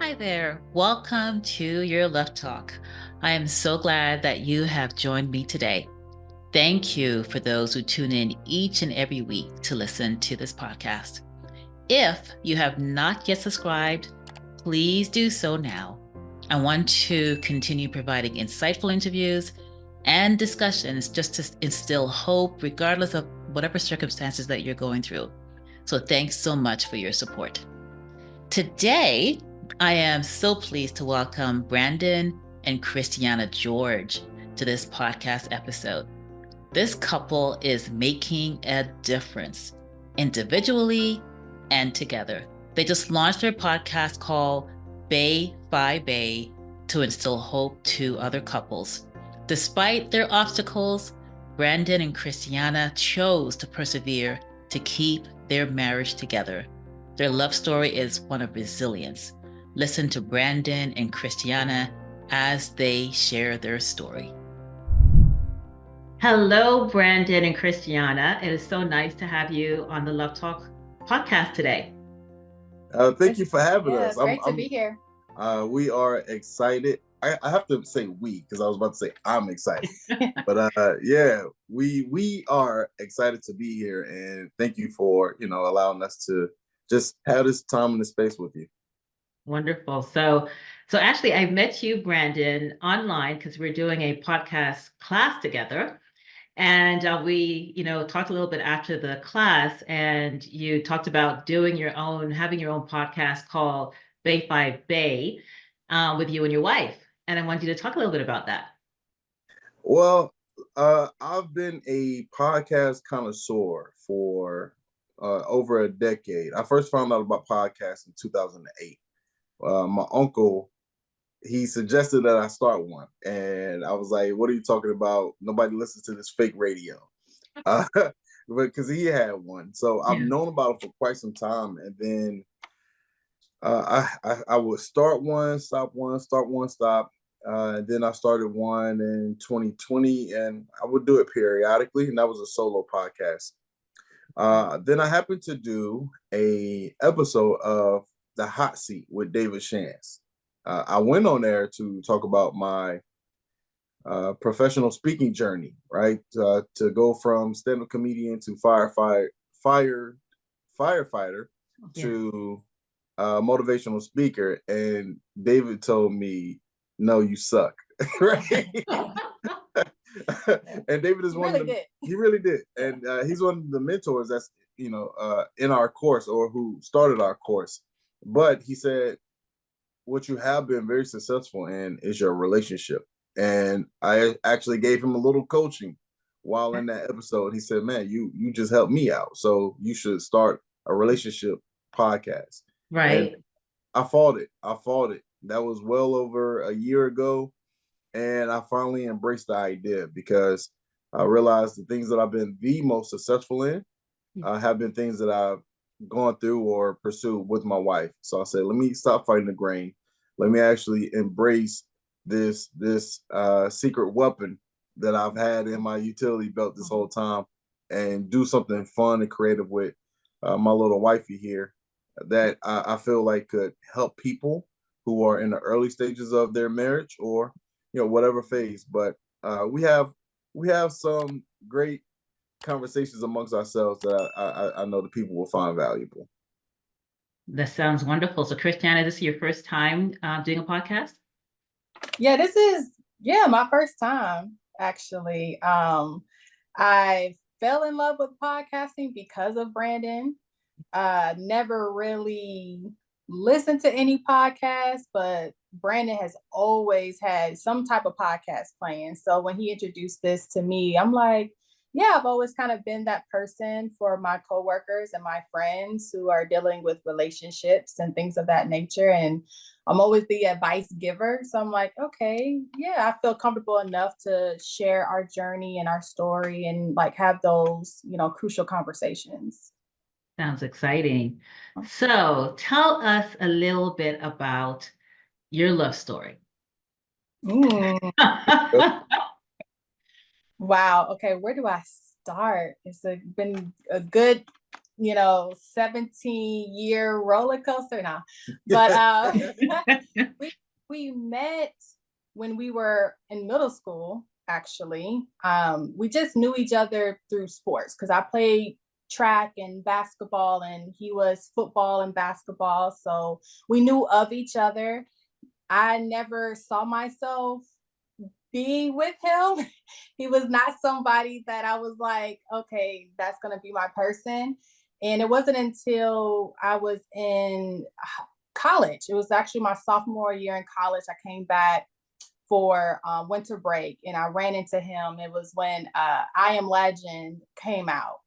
Hi there. Welcome to your Love Talk. I am so glad that you have joined me today. Thank you for those who tune in each and every week to listen to this podcast. If you have not yet subscribed, please do so now. I want to continue providing insightful interviews and discussions just to instill hope, regardless of whatever circumstances that you're going through. So thanks so much for your support. Today, I am so pleased to welcome Brandon and Kristianna George to this podcast episode. This couple is making a difference individually and together. They just launched their podcast called BaePhiBae to instill hope to other couples. Despite their obstacles, Brandon and Kristianna chose to persevere to keep their marriage together. Their love story is one of resilience. Listen to Brandon and Kristianna as they share their story. Hello, Brandon and Kristianna. It is so nice to have you on the Love Talk podcast today. Thank you for having us. It's great to be here. We are excited. I have to say we, because I was about to say I'm excited. But we are excited to be here, and thank you for allowing us to just have this time and the space with you. Wonderful. So actually, I met you, Brandon, online because we're doing a podcast class together. And we, talked a little bit after the class, and you talked about having your own podcast called BaePhiBae with you and your wife. And I wanted you to talk a little bit about that. Well, I've been a podcast connoisseur for over a decade. I first found out about podcasts in 2008. My uncle, he suggested that I start one, and I was like, what are you talking about? Nobody listens to this fake radio. Because he had one. So I've known about it for quite some time. And then I would start one, stop one, start one, stop. Then I started one in 2020, and I would do it periodically, and that was a solo podcast. Then I happened to do a episode of The Hot Seat with David Shantz. I went on there to talk about my professional speaking journey, right? To go from stand-up comedian to firefighter to motivational speaker. And David told me, "No, you suck." Right? And David is he really did. And he's one of the mentors that's, in our course, or who started our course. But he said, what you have been very successful in is your relationship. And I actually gave him a little coaching while in that episode. He said, man, you just helped me out, so you should start a relationship podcast. Right. And I fought it. That was well over a year ago. And I finally embraced the idea, because I realized the things that I've been the most successful in have been things that I've gone through or pursued with my wife. So I said, let me stop fighting the grain. Let me actually embrace this secret weapon that I've had in my utility belt this whole time, and do something fun and creative with my little wifey here that I feel like could help people who are in the early stages of their marriage, or whatever phase. But we have some great conversations amongst ourselves that I know the people will find valuable. That sounds wonderful. So Kristianna, this is your first time doing a podcast? Yeah, this is my first time, actually. I fell in love with podcasting because of Brandon. Never really listened to any podcast, but Brandon has always had some type of podcast playing. So when he introduced this to me, I'm like, yeah, I've always kind of been that person for my coworkers and my friends who are dealing with relationships and things of that nature. And I'm always the advice giver. So I'm like, okay, yeah, I feel comfortable enough to share our journey and our story and like have those, crucial conversations. Sounds exciting. So tell us a little bit about your love story. Wow. Okay. Where do I start? It's been a good 17-year roller coaster now. But we met when we were in middle school, actually. We just knew each other through sports because I played track and basketball and he was football and basketball. So we knew of each other. I never saw myself being with him. He was not somebody that I was like, okay, that's going to be my person. And it wasn't until I was in college. It was actually my sophomore year in college. I came back for winter break and I ran into him. It was when I Am Legend came out.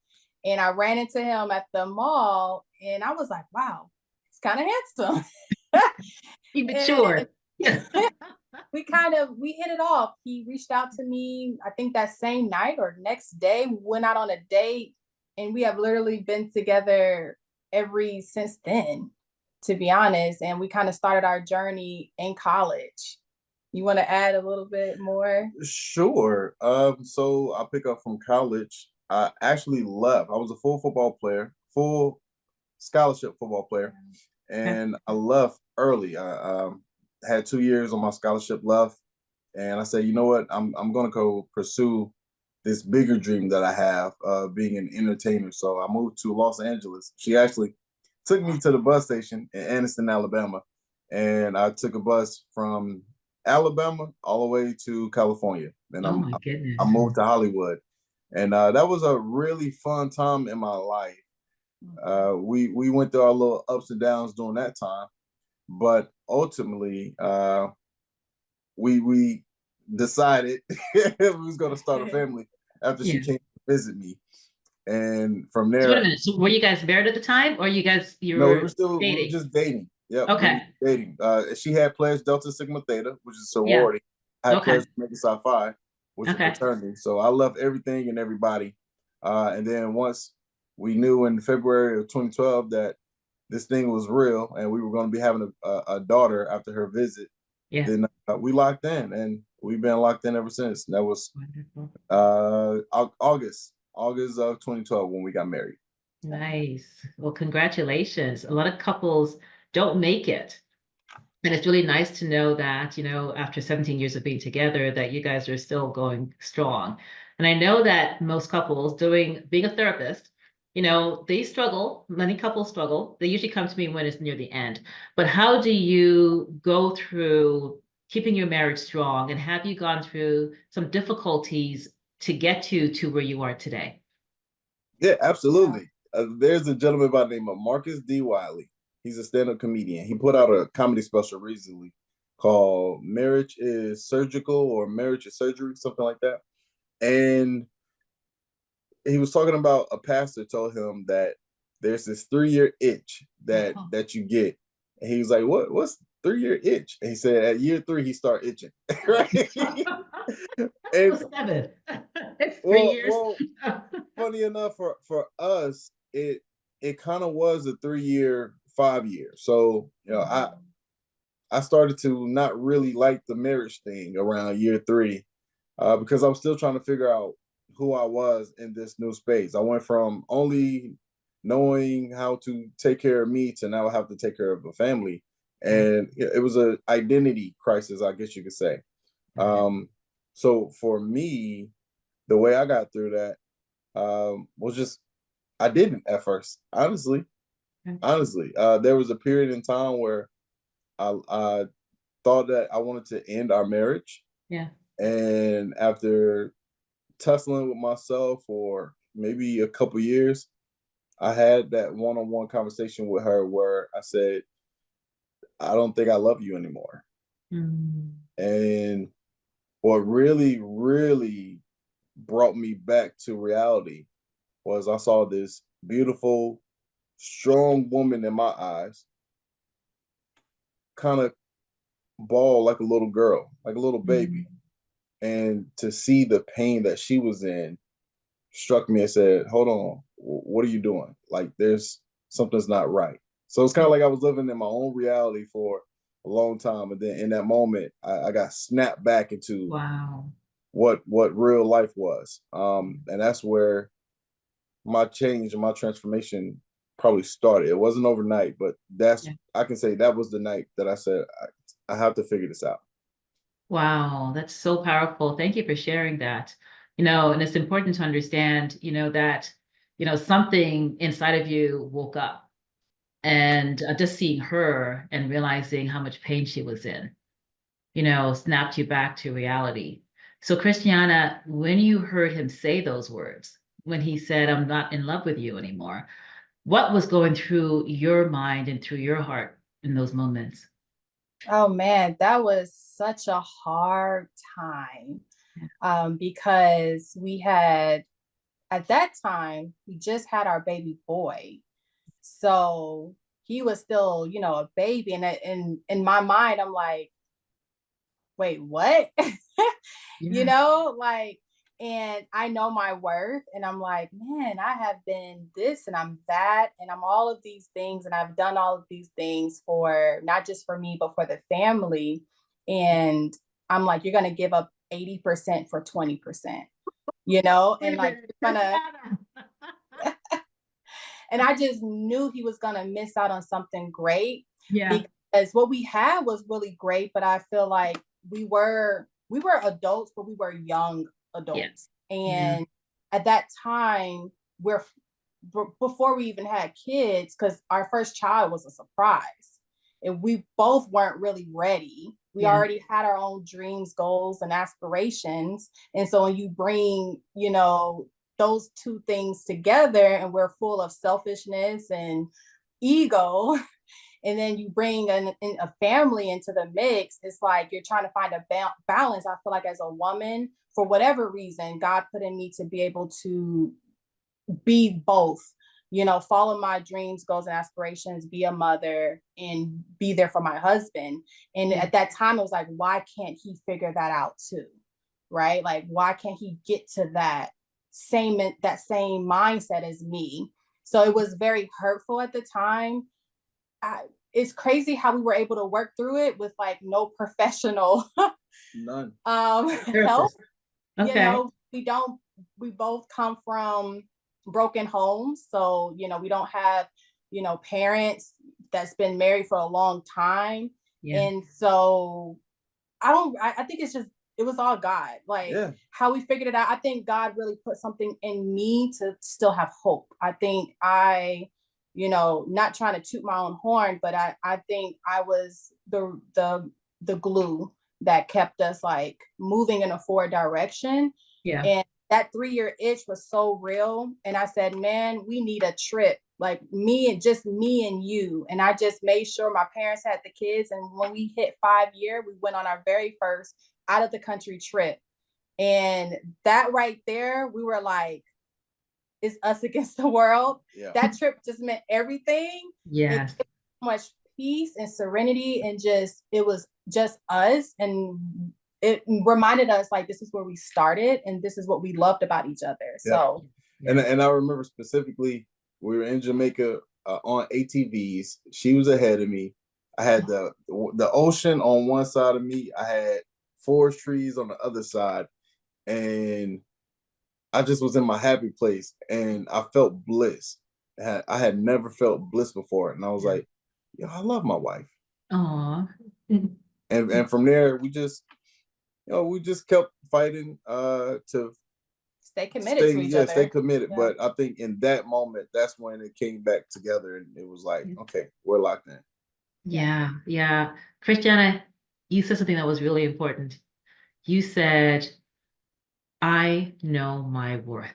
And I ran into him at the mall and I was like, wow, he's kind of handsome. He matured. we hit it off. He reached out to me, I think that same night or next day, we went out on a date and we have literally been together every since then, to be honest. And we kind of started our journey in college. You want to add a little bit more? Sure. So I pick up from college. I actually left. I was a full football player, full scholarship football player, and I left early. I had 2 years on my scholarship left, and I said, you know what, I'm gonna go pursue this bigger dream that I have, being an entertainer. So I moved to Los Angeles. She actually took me to the bus station in Anniston, Alabama, and I took a bus from Alabama all the way to California. And oh my goodness. I moved to Hollywood, and that was a really fun time in my life. We went through our little ups and downs during that time, but ultimately, we decided we was going to start a family after she came to visit me, and from there. So wait a minute. So were you guys married at the time, or you No, were dating? We were just dating. Yep. Okay. We were dating. She had pledged Delta Sigma Theta, which is sorority. I had pledged Omega Psi Phi, which is fraternity. So I love everything and everybody. And then once we knew in February of 2012 that this thing was real and we were going to be having a daughter after her visit, then we locked in, and we've been locked in ever since. And that was August of 2012 when we got married. Nice. Well, congratulations. A lot of couples don't make it. And it's really nice to know that, after 17 years of being together, that you guys are still going strong. And I know that most couples being a therapist, they struggle. Many couples struggle. They usually come to me when it's near the end. But how do you go through keeping your marriage strong? And have you gone through some difficulties to get to where you are today? Yeah, absolutely. There's a gentleman by the name of Marcus D. Wiley. He's a stand-up comedian. He put out a comedy special recently called Marriage is Surgical or Marriage is Surgery, something like that. And he was talking about a pastor told him that there's this 3-year itch that you get. And he was like, what's 3-year itch? And he said at year 3, he start itching. Right? And, 7. It's 3 years. Well, funny enough, for us, it kind of was a 3-year, 5-year. So, I started to not really like the marriage thing around year 3, because I was still trying to figure out who I was in this new space. I went from only knowing how to take care of me to now have to take care of a family. And it was an identity crisis, I guess you could say. So for me, the way I got through that was just, I didn't at first, honestly. There was a period in time where I thought that I wanted to end our marriage. Yeah. And after tussling with myself for maybe a couple years, I had that one-on-one conversation with her where I said, I don't think I love you anymore. And what really, really brought me back to reality was I saw this beautiful, strong woman in my eyes kind of bawl like a little girl, like a little baby. And to see the pain that she was in struck me and said, hold on, what are you doing? Like, there's something's not right. So it's kind of like I was living in my own reality for a long time. And then in that moment, I got snapped back into what real life was. And that's where my change and my transformation probably started. It wasn't overnight, but I can say that was the night that I said, I have to figure this out. Wow, that's so powerful. Thank you for sharing that. And it's important to understand, that, something inside of you woke up, and just seeing her and realizing how much pain she was in, snapped you back to reality. So, Kristianna, when you heard him say those words, when he said, "I'm not in love with you anymore," what was going through your mind and through your heart in those moments? Oh man, that was such a hard time, because we had, at that time, we just had our baby boy. So he was still, a baby. And in my mind, I'm like, wait, what? Like, and I know my worth. And I'm like, man, I have been this and I'm that. And I'm all of these things. And I've done all of these things for not just for me, but for the family. And I'm like, you're going to give up 80% for 20%, and like, you're gonna, and I just knew he was going to miss out on something great. Yeah. Because what we had was really great, but I feel like we were adults, but we were young adults. Yeah. And at that time, before we even had kids, because our first child was a surprise, and we both weren't really ready. We already had our own dreams, goals, and aspirations. And so when you bring, those two things together, and we're full of selfishness and ego, and then you bring a family into the mix, it's like you're trying to find a balance. I feel like as a woman, for whatever reason, God put in me to be able to be both, follow my dreams, goals, and aspirations, be a mother, and be there for my husband. And at that time, it was like, why can't he figure that out too? Right? Like, why can't he get to that same mindset as me? So it was very hurtful at the time. It's crazy how we were able to work through it with like no professional none help. Okay. We both come from broken homes, so we don't have parents that's been married for a long time. And so I think it was all God, like how we figured it out. I think God really put something in me to still have hope. I think not trying to toot my own horn, but I think I was the glue that kept us like moving in a forward direction. Yeah. And that 3-year itch was so real. And I said, man, we need a trip, like me and you. And I just made sure my parents had the kids. And when we hit 5 years, we went on our very first out of the country trip. And that right there, we were like, it's us against the world. Yeah. That trip just meant everything. Yeah. So much peace and serenity, and it was just us. And it reminded us like, this is where we started and this is what we loved about each other. Yeah. So, and I remember specifically, we were in Jamaica on ATVs. She was ahead of me. I had the ocean on one side of me. I had forest trees on the other side. And I just was in my happy place, and I felt bliss. I had never felt bliss before. And I was like, yo, I love my wife. Aww. And from there, we just kept fighting to stay committed to each other. Stay committed. Yeah. But I think in that moment, that's when it came back together, and it was like, okay, we're locked in. Yeah, yeah. Kristianna, you said something that was really important. You said, I know my worth.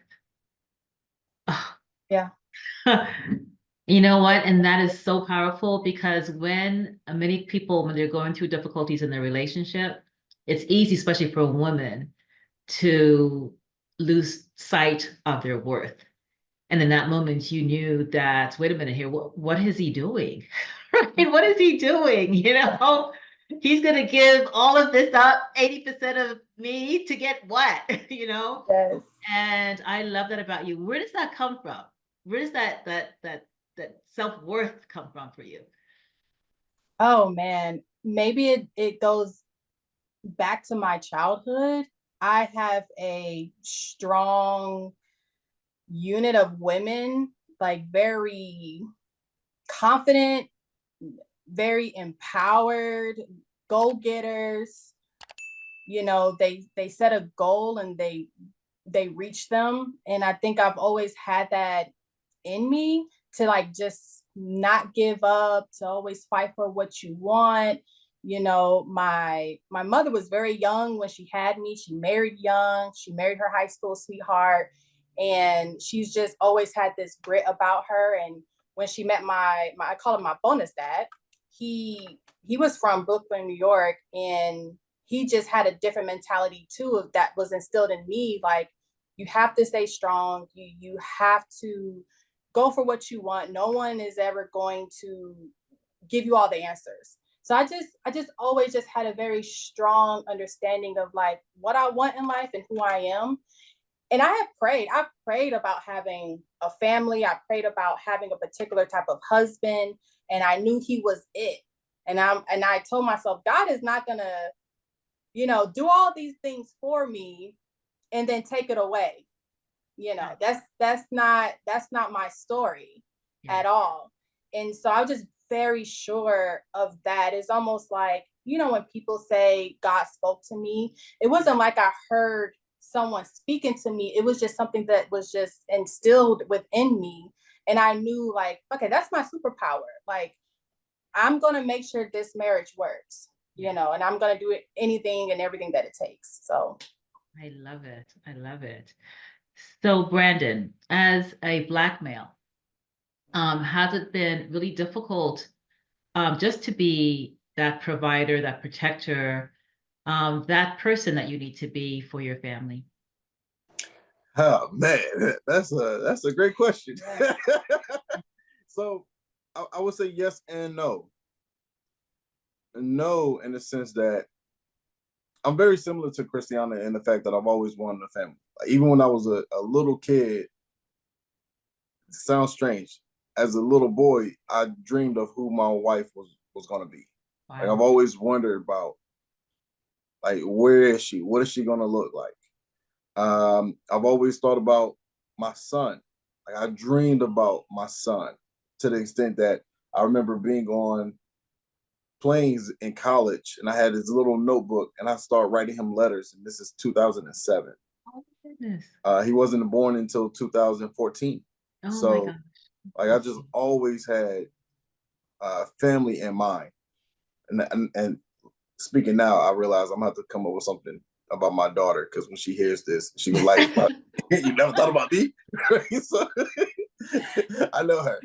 Oh. Yeah. You know what? And that is so powerful, because when many people, when they're going through difficulties in their relationship, it's easy, especially for a woman, to lose sight of their worth. And in that moment, you knew that, wait a minute here, what is he doing? Right? What is he doing? He's going to give all of this up, 80% of me to get what, Yes. And I love that about you. Where does that come from? Where does that self-worth come from for you? Oh man, maybe it goes back to my childhood. I have a strong unit of women, like very confident, very empowered, go-getters. You know, they set a goal and they reach them. And I think I've always had that in me, to like just not give up, to always fight for what you want. You know, my mother was very young when she had me. She married young. She married her high school sweetheart, and she's just always had this grit about her. And when she met my I call him my bonus dad, he was from Brooklyn, New York, and he just had a different mentality too, of that was instilled in me. Like, you have to stay strong. You have to go for what you want. No one is ever going to give you all the answers. So I just always just had a very strong understanding of like what I want in life and who I am. And I prayed about having a family. I prayed about having a particular type of husband, and I knew he was it. And I told myself, God is not gonna, do all these things for me and then take it away. That's not my story at all. And so I was just very sure of that. It's almost like, when people say God spoke to me, it wasn't like I heard someone speaking to me. It was just something that was just instilled within me. And I knew, like, okay, that's my superpower. Like, I'm going to make sure this marriage works, and I'm going to do it, anything and everything that it takes. So I love it. I love it. So, Brandon, as a Black male, has it been really difficult just to be that provider, that protector, that person that you need to be for your family? Oh man, that's a great question. So I would say yes and no. No, in the sense that I'm very similar to Kristianna in the fact that I've always wanted a family. Like, even when I was a little kid, it sounds strange. As a little boy, I dreamed of who my wife was gonna be. Wow. Like, I've always wondered about, like, where is she? What is she gonna look like? I've always thought about my son. Like, I dreamed about my son to the extent that I remember being on planes in college, and I had this little notebook, and I started writing him letters. And this is 2007. Oh, goodness. He wasn't born until 2014. Oh, my So, gosh. like, I just always had family in mind. And speaking now, I realize I'm gonna have to come up with something about my daughter, because when she hears this, she was like, "You never thought about me?" So, I know her.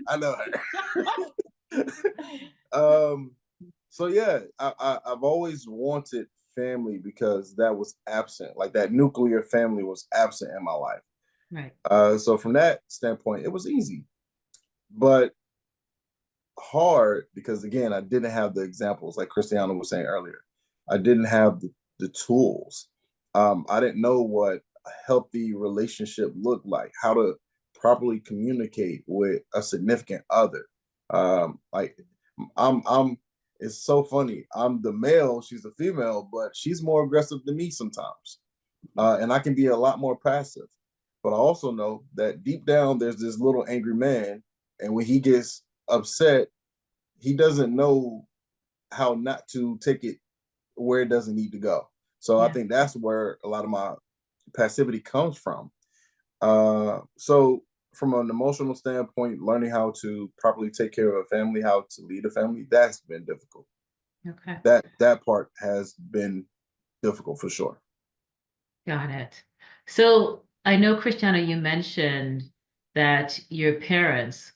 So yeah, I've always wanted family because that was absent. Like, that nuclear family was absent in my life. Right. So from that standpoint, it was easy, but hard because, again, I didn't have the examples, like Kristianna was saying earlier. I didn't have the tools. I didn't know what a healthy relationship looked like, how to properly communicate with a significant other. Like, I'm it's so funny. I'm the male, she's the female, but she's more aggressive than me sometimes. And I can be a lot more passive. But I also know that deep down there's this little angry man, and when he gets upset, he doesn't know how not to take it where it doesn't need to go. So I think that's where a lot of my passivity comes from. So from an emotional standpoint, learning how to properly take care of a family, how to lead a family, that's been difficult. Okay. That part has been difficult for sure. Got it. So I know, Kristianna, you mentioned that your parents,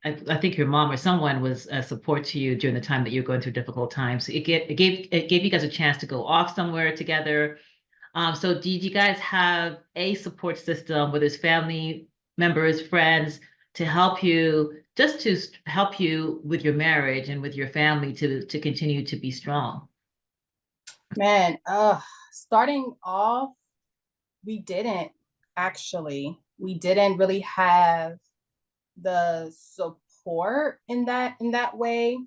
I think your mom or someone, was a support to you during the time that you're going through difficult times. It gave you guys a chance to go off somewhere together. So did you guys have a support system, whether it's family members, friends, to help you, just to help you with your marriage and with your family to continue to be strong? Man, starting off, we didn't actually. We didn't really have the support in that way.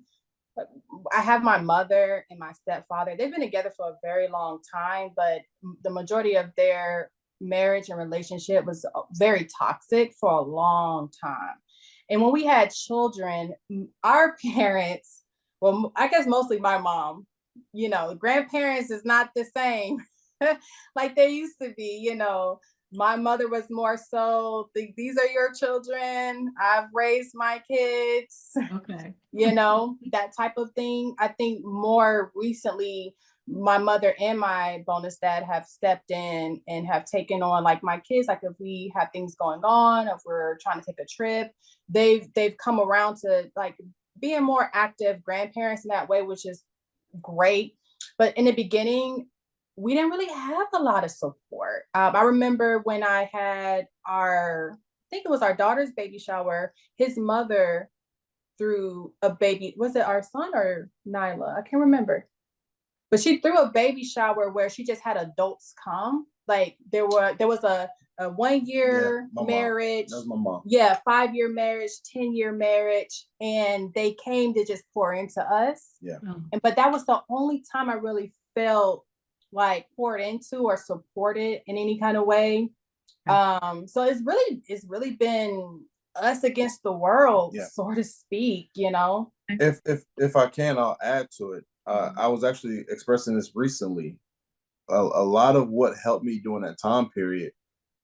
I have my mother and my stepfather. They've been together for a very long time, but the majority of their marriage and relationship was very toxic for a long time. And when we had children, our parents, well, I guess mostly my mom, grandparents is not the same like they used to be. My mother was more so, these are your children. I've raised my kids. Okay. That type of thing. I think more recently, my mother and my bonus dad have stepped in and have taken on like my kids. Like if we have things going on, if we're trying to take a trip, they've come around to like being more active grandparents in that way, which is great. But in the beginning, we didn't really have a lot of support. I remember when I had I think it was our daughter's baby shower, his mother threw a baby, was it our son or Nyla? I can't remember. But she threw a baby shower where she just had adults come. Like there was a 1 year marriage. That was my mom. Yeah, 5-year marriage, 10-year marriage. And they came to just pour into us. Yeah. But that was the only time I really felt like poured into or supported in any kind of way. So it's really been us against the world, so to speak. If I can, I'll add to it. I was actually expressing this recently. A lot of what helped me during that time period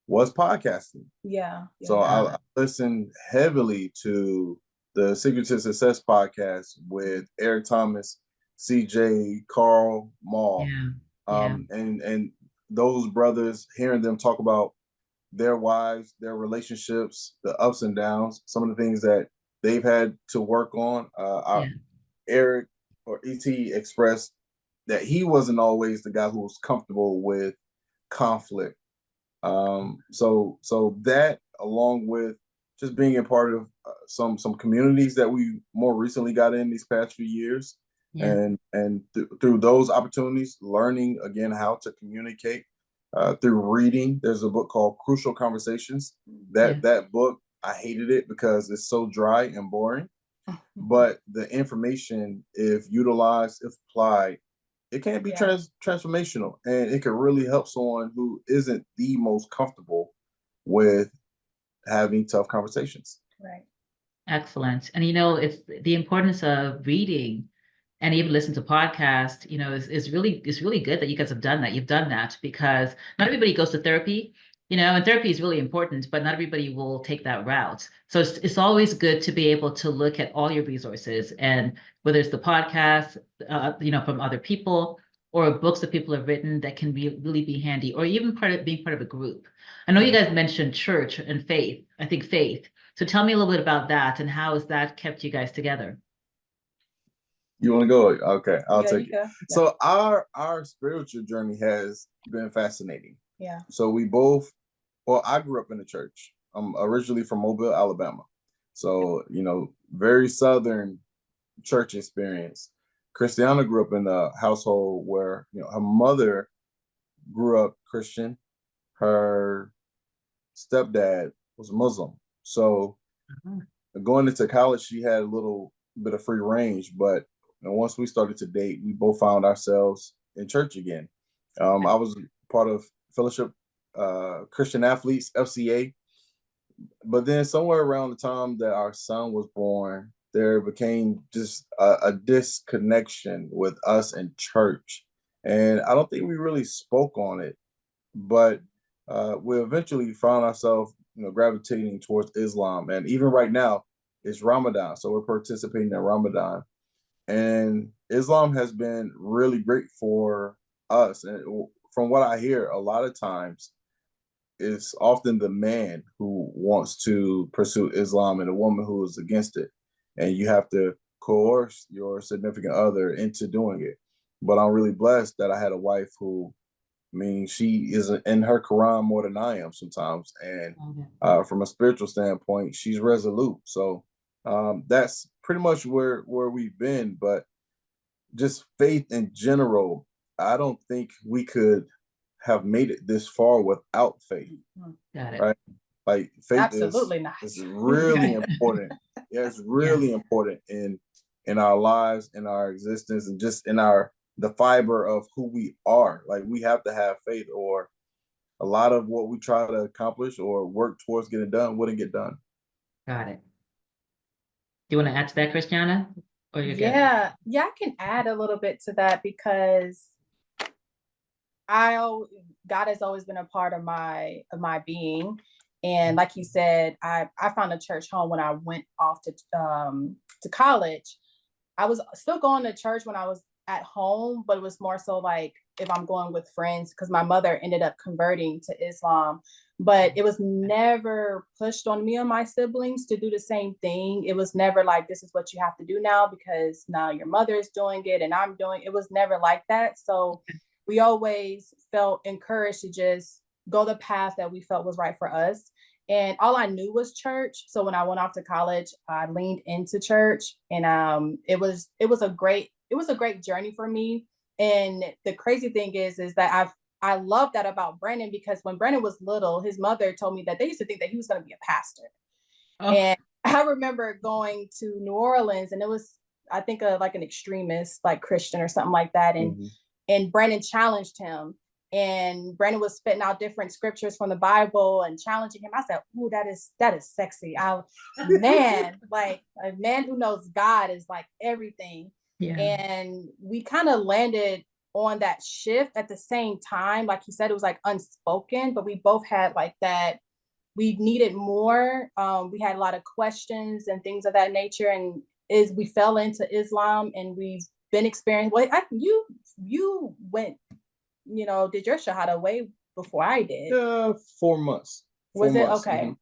was podcasting. Yeah. So I listened heavily to the Secret to Success podcast with Eric Thomas, CJ, Carl, Maul. And those brothers, hearing them talk about their wives, their relationships, the ups and downs, some of the things that they've had to work on. Eric or ET expressed that he wasn't always the guy who was comfortable with conflict. So that, along with just being a part of some communities that we more recently got in these past few years, and through those opportunities, learning again how to communicate through reading. There's a book called Crucial Conversations. That book, I hated it because it's so dry and boring. But the information, if utilized, if applied, it can be transformational, and it can really help someone who isn't the most comfortable with having tough conversations. Right. Excellent. And it's the importance of reading and even listen to podcasts, is really good that you guys have done that. You've done that because not everybody goes to therapy, and therapy is really important, but not everybody will take that route. So it's always good to be able to look at all your resources, and whether it's the podcast, from other people, or books that people have written that can really be handy, or even being part of a group. I know you guys mentioned church and faith. I think faith. So tell me a little bit about that, and how has that kept you guys together? You want to go? Okay, I'll take it. Yeah. So our spiritual journey has been fascinating. Yeah. So I grew up in the church. I'm originally from Mobile, Alabama. So, very Southern church experience. Kristianna grew up in a household where, her mother grew up Christian. Her stepdad was Muslim. So going into college, she had a little bit of free range, but once we started to date, we both found ourselves in church again. I was part of Fellowship Christian Athletes, FCA. But then somewhere around the time that our son was born, there became just a disconnection with us and church. And I don't think we really spoke on it, but we eventually found ourselves, gravitating towards Islam. And even right now, it's Ramadan. So we're participating in Ramadan. And Islam has been really great for us. And from what I hear, a lot of times, it's often the man who wants to pursue Islam and the woman who is against it. And you have to coerce your significant other into doing it. But I'm really blessed that I had a wife who, she is in her Quran more than I am sometimes. And from a spiritual standpoint, she's resolute. So that's pretty much where we've been. But just faith in general, I don't think we could have made it this far without faith. Got it. Right? Like faith Absolutely not. is really important. Yeah, it's really important in our lives, in our existence, and just in the fiber of who we are. Like we have to have faith, or a lot of what we try to accomplish or work towards getting done wouldn't get done. Got it. Do you want to add to that, Kristianna? Or you're good? Yeah, I can add a little bit to that because God has always been a part of my being. And like you said, I found a church home when I went off to college. I was still going to church when I was at home, but it was more so like if I'm going with friends, because my mother ended up converting to Islam. But it was never pushed on me and my siblings to do the same thing. It was never like, this is what you have to do now because now your mother is doing it and I'm doing it. It was never like that. So we always felt encouraged to just go the path that we felt was right for us. And all I knew was church. So when I went off to college, I leaned into church, and it was a great journey for me. And the crazy thing is that I love that about Brandon, because when Brandon was little, his mother told me that they used to think that he was going to be a pastor. Oh. And I remember going to New Orleans, and it was, I think, like an extremist, like Christian or something like that. And Brandon challenged him. And Brandon was spitting out different scriptures from the Bible and challenging him. I said, "Ooh, that is sexy." Man, like a man who knows God is like everything. Yeah. And we kind of landed on that shift at the same time. Like he said, it was like unspoken, but we both had like that. We needed more. We had a lot of questions and things of that nature. And we fell into Islam, and we've been experiencing. Well, you went, did your shahada way before I did. 4 months. Was it? Okay. Mm-hmm.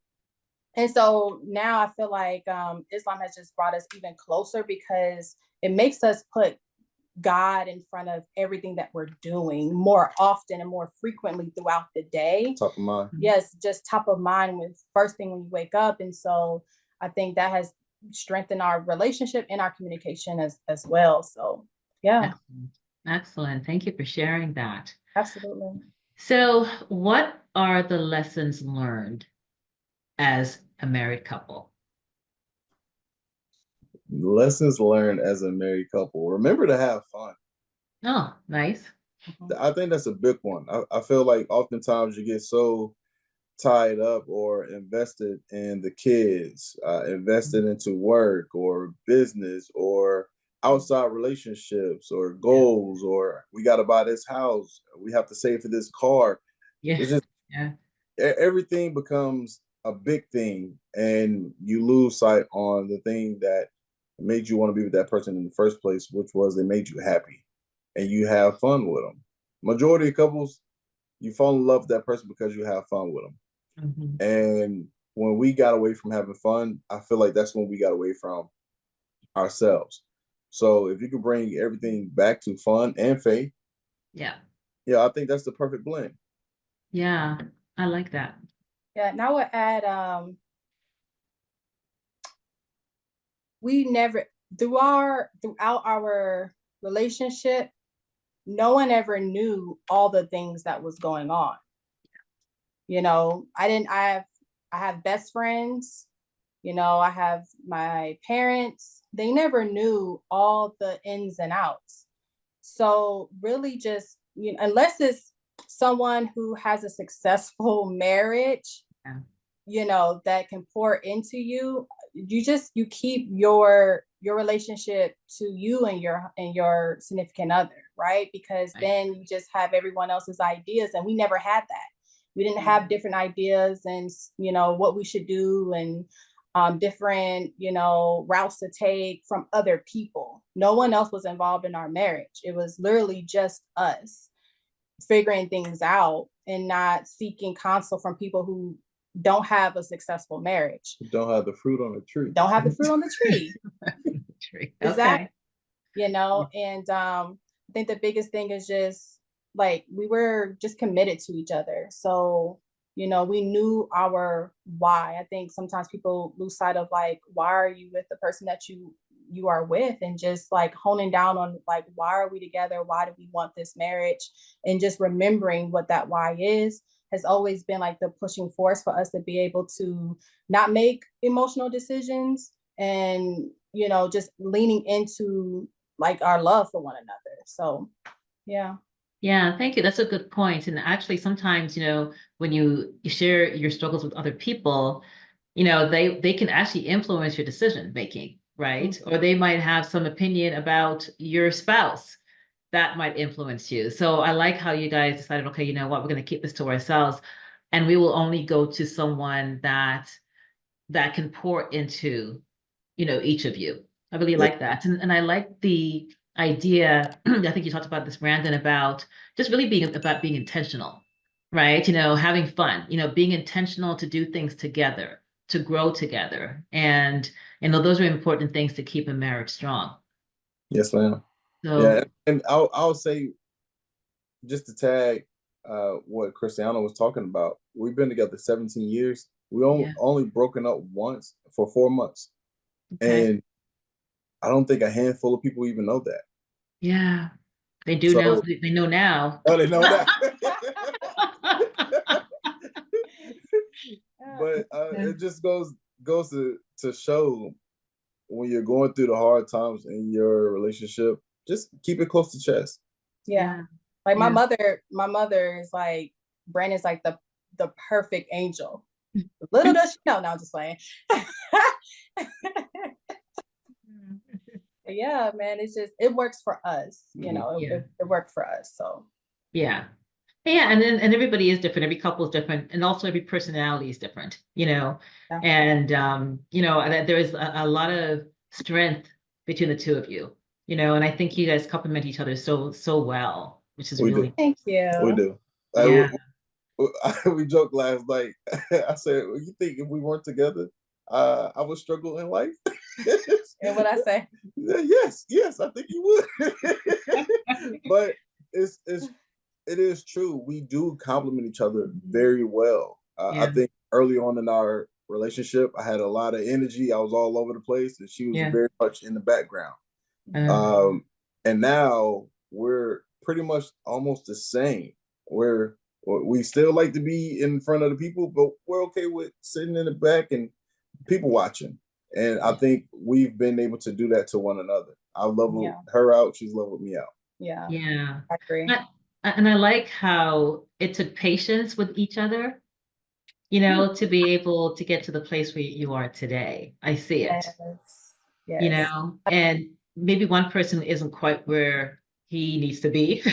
And so now I feel like Islam has just brought us even closer, because it makes us put God in front of everything that we're doing more often and more frequently throughout the day. Top of mind. Yes, just top of mind with first thing when you wake up. And so I think that has strengthened our relationship and our communication as well. So yeah. Excellent. Thank you for sharing that. Absolutely. So what are the lessons learned as a married couple? Lessons learned as a married couple. Remember to have fun. Oh, nice. I think that's a big one. I feel like oftentimes you get so tied up or invested in the kids, invested into work or business or outside relationships or goals, or we got to buy this house, we have to save for this car. Yeah. It's just everything becomes a big thing, and you lose sight on the thing that made you want to be with that person in the first place, which was they made you happy and you have fun with them. Majority of couples, you fall in love with that person because you have fun with them. Mm-hmm. And when we got away from having fun, I feel like that's when we got away from ourselves. So if you could bring everything back to fun and faith, yeah, I think that's the perfect blend. Yeah, I like that. Yeah, and I would add, we never, throughout our relationship, no one ever knew all the things that was going on. I have best friends, I have my parents. They never knew all the ins and outs. So really just, unless it's someone who has a successful marriage, that can pour into you, you keep your relationship to you and your significant other, right? Because then you just have everyone else's ideas, and we never had that. We didn't have different ideas and what we should do, and different routes to take from other people. No one else was involved in our marriage. It was literally just us figuring things out and not seeking counsel from people who don't have a successful marriage. Don't have the fruit on the tree. Don't have the fruit on the tree. Okay. Exactly. And I think the biggest thing is just like we were just committed to each other. So, we knew our why. I think sometimes people lose sight of like, why are you with the person that you are with, and just like honing down on like, why are we together? Why do we want this marriage? And just remembering what that why is has always been like the pushing force for us to be able to not make emotional decisions, and just leaning into like our love for one another. So yeah. Yeah, thank you. That's a good point. And actually, sometimes, when you share your struggles with other people, they can actually influence your decision making, right? Or they might have some opinion about your spouse that might influence you. So I like how you guys decided, okay, you know what, we're going to keep this to ourselves, and we will only go to someone that can pour into, each of you. I really Yeah. like that. And I like the idea, I think you talked about this, Brandon, about just really being intentional, right? Having fun, being intentional to do things together, to grow together. And those are important things to keep a marriage strong. Yes, ma'am. So Yeah, and I'll say, just to tag what Kristianna was talking about, we've been together 17 years. We yeah, only broken up once for 4 months. okay. And I don't think a handful of people even know that. Yeah. They do know, So, they know now. oh, they know that. But it just goes to show, when you're going through the hard times in your relationship, just keep it close to chest. Yeah. Yeah. Like Yeah. my mother is like, Brandon's like the perfect angel. Little does she know. Now I'm just playing. Yeah, man, it works for us. Yeah. It worked for us. So Yeah. Yeah, and everybody is different. Every couple is different, and also every personality is different. yeah. And there is a lot of strength between the two of you. And I think you guys complement each other so well, which is We do. really, Thank We you. do. yeah. We joked last night. I said, well, you think if we weren't together, I would struggle in life? And what I say? Yes, I think you would. But it is true. We do complement each other very well. I Yeah. think early on in our relationship, I had a lot of energy. I was all over the place, and she was Yeah. very much in the background. Uh, Um, and now we're pretty much almost the same. We still like to be in front of the people, but we're okay with sitting in the back and people watching. And I think we've been able to do that to one another. I level her out, she's leveled me out. Yeah. yeah. I agree. And I like how it took patience with each other, to be able to get to the place where you are today. I see it. Yes. Yes. And maybe one person isn't quite where he needs to be.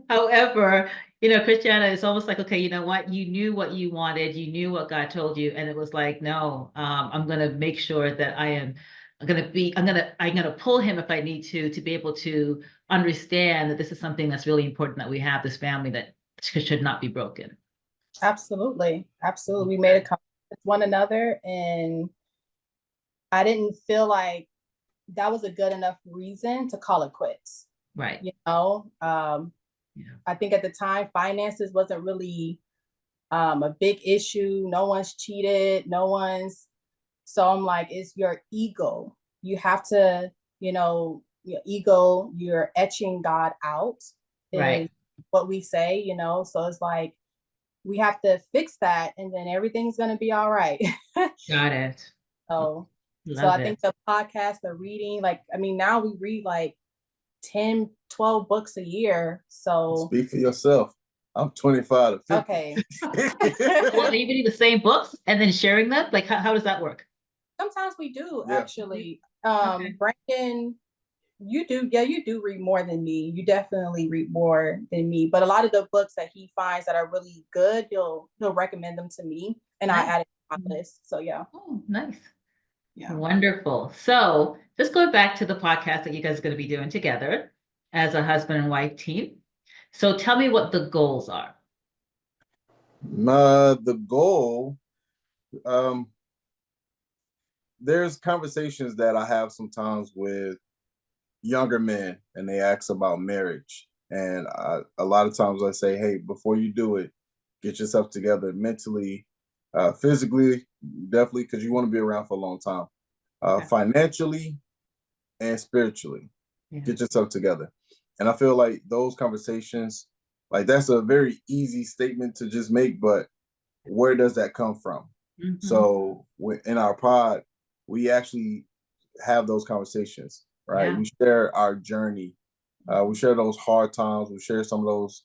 However, Christiana, it's almost like, okay, you know what? You knew what you wanted, you knew what God told you, and it was like, no, I'm gonna make sure that I'm gonna pull him if I need to be able to understand that this is something that's really important, that we have this family that should not be broken. Absolutely. Absolutely. We made a commitment with one another, and I didn't feel like that was a good enough reason to call it quits. Right. Yeah. I think at the time, finances wasn't really a big issue. No one's cheated. So I'm like, it's your ego. You have to, your ego, you're etching God out is Right. what we say, So it's like, we have to fix that, and then everything's going to be all right. Got it. So Love I it. think the podcast, the reading, now we read like 10, 12 books a year. So Speak for yourself. I'm 25 to 50. Okay. Well, are you reading the same books and then sharing them? Like, how does that work? Sometimes we do, Yeah. actually. Okay. Brandon, you do read more than me. You definitely read more than me. But a lot of the books that he finds that are really good, he'll recommend them to me, and I add it to my list. So yeah. Oh, nice. Yeah. Wonderful. So just going back to the podcast that you guys are going to be doing together as a husband and wife team. So tell me what the goals are. The goal, there's conversations that I have sometimes with younger men, and they ask about marriage. And a lot of times I say, hey, before you do it, get yourself together mentally, physically, definitely, because you want to be around for a long time, financially and spiritually. Yeah. Get yourself together. And I feel like those conversations, like, that's a very easy statement to just make, but where does that come from? Mm-hmm. So in our pod, we actually have those conversations, right? Yeah. We share our journey We share those hard times. We share some of those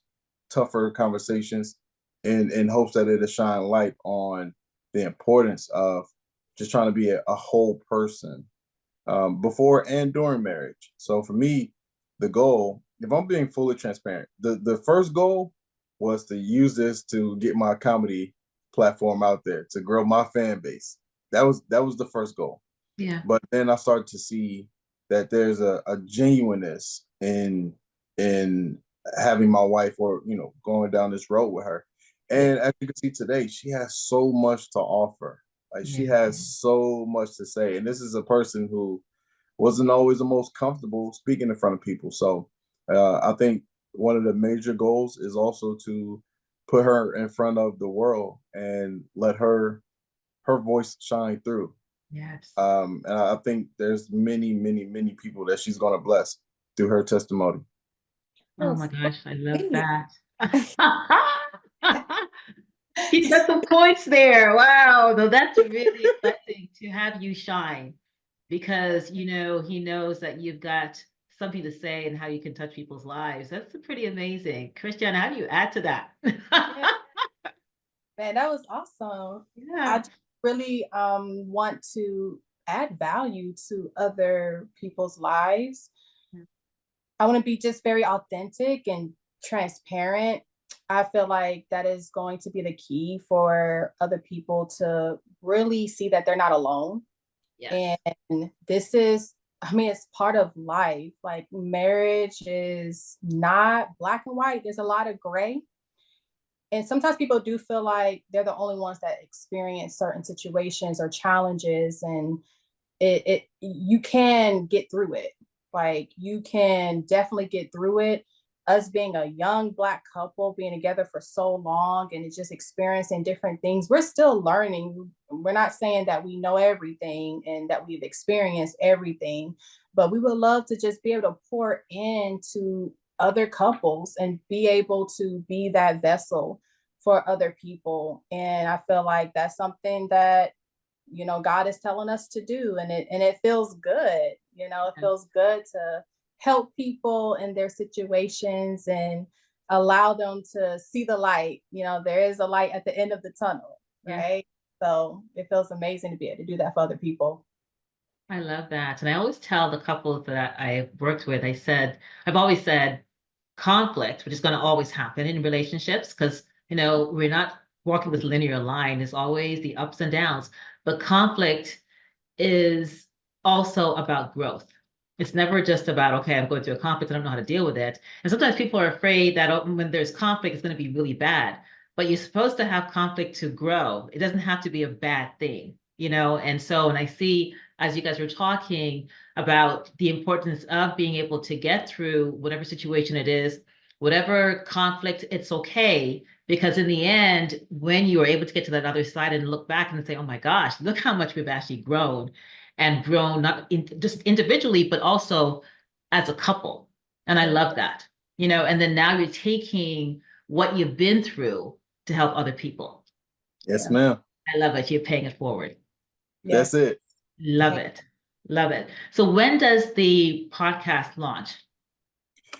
tougher conversations in hopes that it'll shine light on the importance of just trying to be a whole person before and during marriage. So for me, the goal, if I'm being fully transparent, the first goal was to use this to get my comedy platform out there, to grow my fan base. That was the first goal. Yeah. But then I started to see that there's a genuineness in having my wife, or going down this road with her. And as you can see today, she has so much to offer. Like, she has so much to say. And this is a person who wasn't always the most comfortable speaking in front of people. So I think one of the major goals is also to put her in front of the world and let her voice shine through. Yes. And I think there's many, many, many people that she's going to bless through her testimony. Oh my gosh, I love that. He's got some points there. Wow. No, that's really exciting to have you shine, because he knows that you've got something to say and how you can touch people's lives. That's pretty amazing. Kristianna, how do you add to that? Yeah. Man, that was awesome. Yeah. I just really want to add value to other people's lives. I want to be just very authentic and transparent. I feel like that is going to be the key for other people to really see that they're not alone. Yes. And this is, it's part of life. Like, marriage is not black and white. There's a lot of gray. And sometimes people do feel like they're the only ones that experience certain situations or challenges, and you can get through it. Like, you can definitely get through it. Us being a young Black couple, being together for so long and just experiencing different things, we're still learning. We're not saying that we know everything and that we've experienced everything, but we would love to just be able to pour into other couples and be able to be that vessel for other people. And I feel like that's something that God is telling us to do, and it feels good. It feels good to help people in their situations and allow them to see the light. There is a light at the end of the tunnel, right? So it feels amazing to be able to do that for other people. I love that. And I always tell the couples that I've worked with, I've always said conflict, which is going to always happen in relationships, because, we're not walking with linear line. There's always the ups and downs. But conflict is also about growth. It's never just about, okay, I'm going through a conflict, I don't know how to deal with it. And sometimes people are afraid that when there's conflict, it's going to be really bad. But you're supposed to have conflict to grow. It doesn't have to be a bad thing, And so, and I see, as you guys were talking about the importance of being able to get through whatever situation it is, whatever conflict, it's okay. Because in the end, when you are able to get to that other side and look back and say, oh my gosh, look how much we've actually grown, and grown not just individually, but also as a couple. And I love that, and then now you're taking what you've been through to help other people. Yes, ma'am. I love it. You're paying it forward. That's it. Love it. Love it. So when does the podcast launch?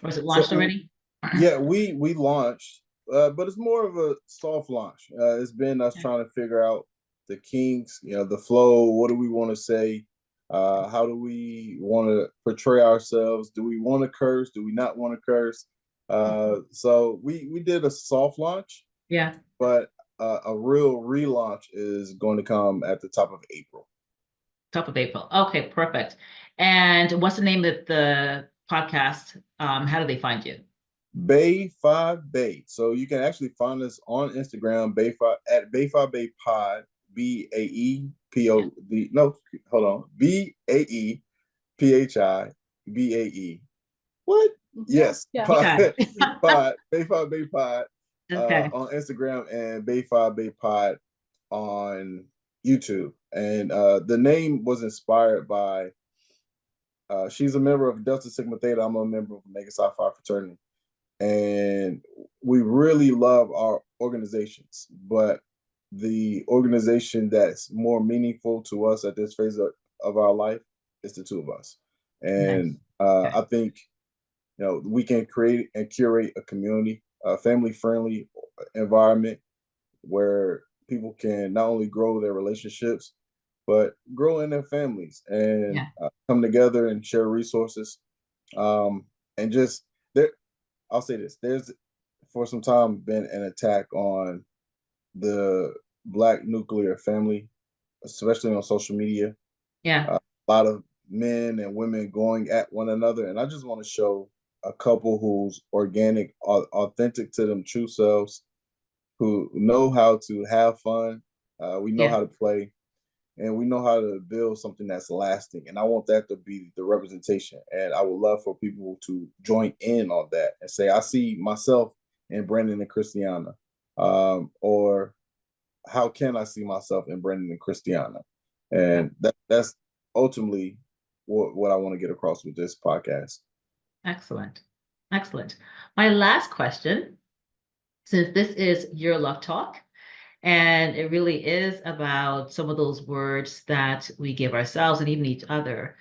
Or is it launched already? Yeah, we launched, but it's more of a soft launch. It's been us trying to figure out the kinks, the flow. What do we want to say? How do we want to portray ourselves? Do we want to curse? Do we not want to curse? So we did a soft launch. Yeah. But a real relaunch is going to come at the top of April. Top of April. Okay, perfect. And what's the name of the podcast? How do they find you? BaePhiBae. So you can actually find us on Instagram, at BaePhiBae Pod, BAEPOD. No, hold on, BAEPHIBAE. What? Yes, Pod, Pod, BaePhiBae Pod. Okay. On Instagram, and BaePhiBae Pod on YouTube. And the name was inspired by she's a member of Delta Sigma Theta. I'm a member of Omega Psi Phi fraternity. And we really love our organizations, but the organization that's more meaningful to us at this phase of our life is the two of us. And I think we can create and curate a community, a family-friendly environment where people can not only grow their relationships, but grow in their families and come together and share resources. And just there, I'll say this: there's for some time been an attack on the Black nuclear family, especially on social media. Yeah. A lot of men and women going at one another, and I just want to show a couple who's organic, authentic to them true selves, who know how to have fun. We know how to play, and we know how to build something that's lasting. And I want that to be the representation. And I would love for people to join in on that and say, I see myself in Brandon and Kristianna. Or how can I see myself in Brandon and Kristianna? And that's ultimately what I want to get across with this podcast. Excellent. Excellent. My last question, since this is Your Love Talk, and it really is about some of those words that we give ourselves and even each other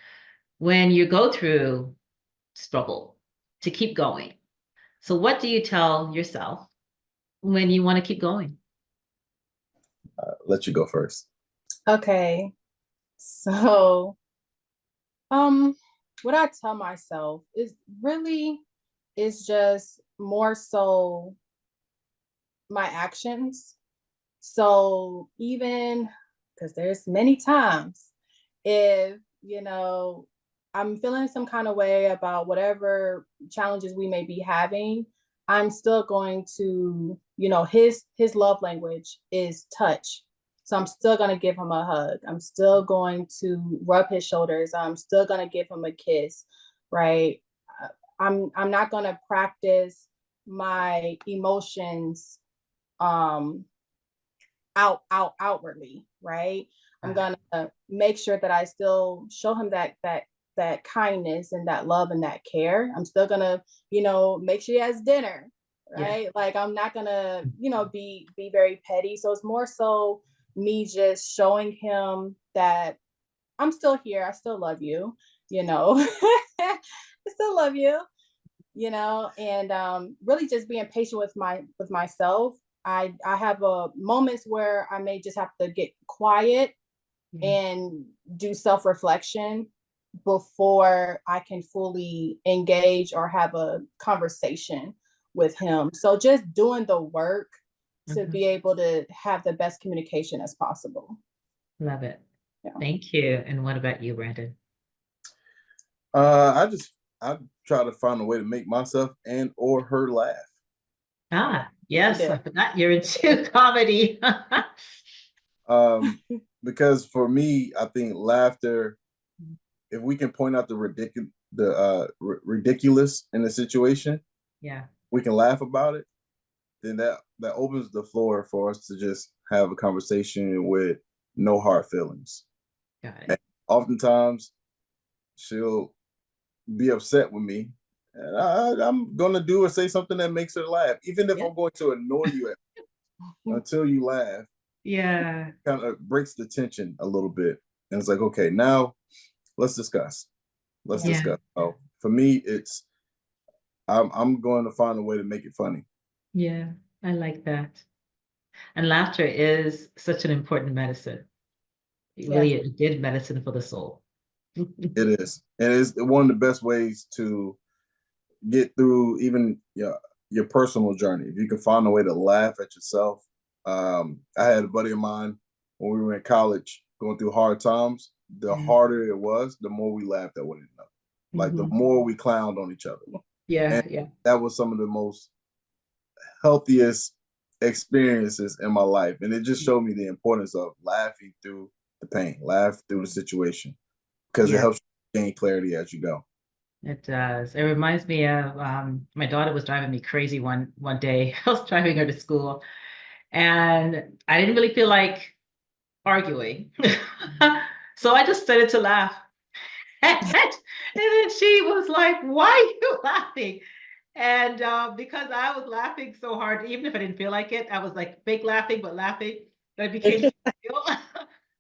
when you go through struggle to keep going. So what do you tell yourself when you want to keep going? Let you go first. Okay. So, what I tell myself is just more so my actions. So even because there's many times if, I'm feeling some kind of way about whatever challenges we may be having, I'm still going to, his love language is touch. So I'm still going to give him a hug. I'm still going to rub his shoulders. I'm still going to give him a kiss, right? I'm not going to practice my emotions outwardly, right? I'm gonna make sure that I still show him that kindness and that love and that care. I'm still gonna, make sure he has dinner, right? Like I'm not gonna, be very petty. So it's more so me just showing him that I'm still here. I still love you, I still love you, and really just being patient with myself. I have moments where I may just have to get quiet and do self-reflection before I can fully engage or have a conversation with him. So just doing the work to be able to have the best communication as possible. Love it. Yeah. Thank you. And what about you, Brandon? I try to find a way to make myself and or her laugh. Yes, I forgot you're into comedy. Because for me, I think laughter, if we can point out the ridiculous in the situation, we can laugh about it, then that opens the floor for us to just have a conversation with no hard feelings. Got it. And oftentimes she'll be upset with me, and I'm gonna do or say something that makes her laugh, even if I'm going to annoy you until you laugh. Yeah, kind of breaks the tension a little bit, and it's like, okay, now let's discuss. So for me, it's I'm going to find a way to make it funny. Yeah, I like that. And laughter is such an important medicine. It really is a good medicine for the soul. It is. And it's one of the best ways to get through even your personal journey. If you can find a way to laugh at yourself. I had a buddy of mine when we were in college going through hard times. The harder it was, the more we laughed at one another. Like the more we clowned on each other. Yeah. That was some of the most healthiest experiences in my life. And it just showed me the importance of laughing through the pain, laugh through the situation, because it helps you gain clarity as you go. It does. It reminds me of my daughter was driving me crazy one day. I was driving her to school and I didn't really feel like arguing. So I just started to laugh. And then she was like, "Why are you laughing?" And because I was laughing so hard, even if I didn't feel like it, I was like fake laughing, but laughing. That it became real.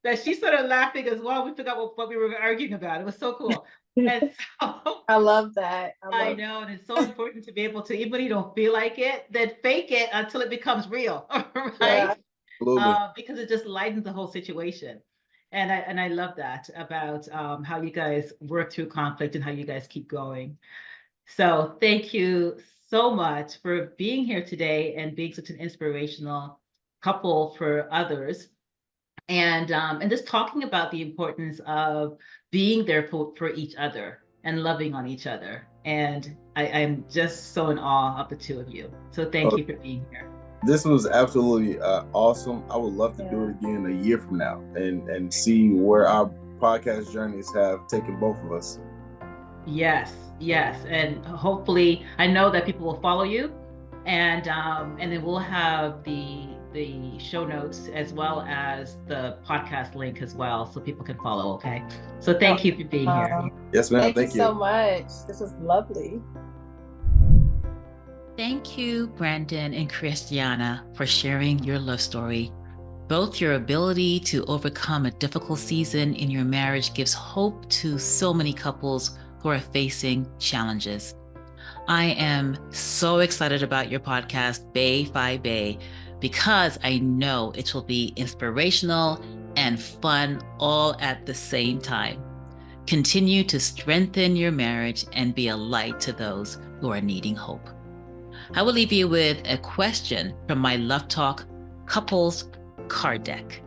That she started laughing as well. We forgot what we were arguing about. It was so cool. And so I love that. I know, and it's so important to be able to, even when you don't feel like it, then fake it until it becomes real, Yeah. right? Absolutely. Because it just lightens the whole situation. And I love that about how you guys work through conflict and how you guys keep going. So thank you so much for being here today and being such an inspirational couple for others. And just talking about the importance of being there for each other and loving on each other. And I'm just so in awe of the two of you. So thank Oh, you for being here. this was absolutely awesome. I would love to do it again a year from now and see where our podcast journeys have taken both of us. Yes, yes, and hopefully, I know that people will follow you, and then we'll have the show notes as well as the podcast link as well, so people can follow. Okay, so thank you for being here. Yes, ma'am. Thank you so much. This was lovely. Thank you, Brandon and Kristianna, for sharing your love story. Both your ability to overcome a difficult season in your marriage gives hope to so many couples who are facing challenges. I am so excited about your podcast, BaePhiBae, because I know it will be inspirational and fun all at the same time. Continue to strengthen your marriage and be a light to those who are needing hope. I will leave you with a question from my Love Talk Couples card deck.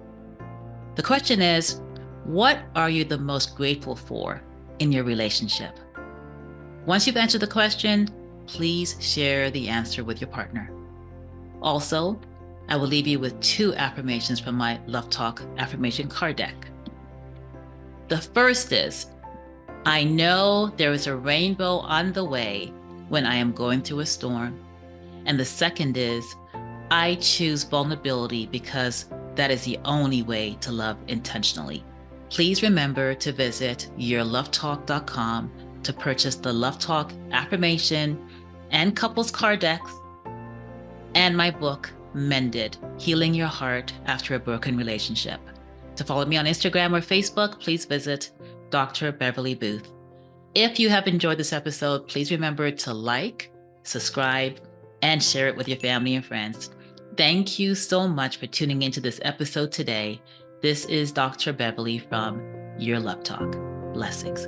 The question is, what are you the most grateful for in your relationship? Once you've answered the question, please share the answer with your partner. Also, I will leave you with 2 affirmations from my Love Talk affirmation card deck. The first is, I know there is a rainbow on the way when I am going through a storm. And the second is, I choose vulnerability because that is the only way to love intentionally. Please remember to visit yourlovetalk.com to purchase the Love Talk affirmation and couples card decks and my book, Mended, Healing Your Heart After a Broken Relationship. To follow me on Instagram or Facebook, please visit Dr. Beverly Booth. If you have enjoyed this episode, please remember to like, subscribe, and share it with your family and friends. Thank you so much for tuning into this episode today. This is Dr. Beverly from Your Love Talk. Blessings.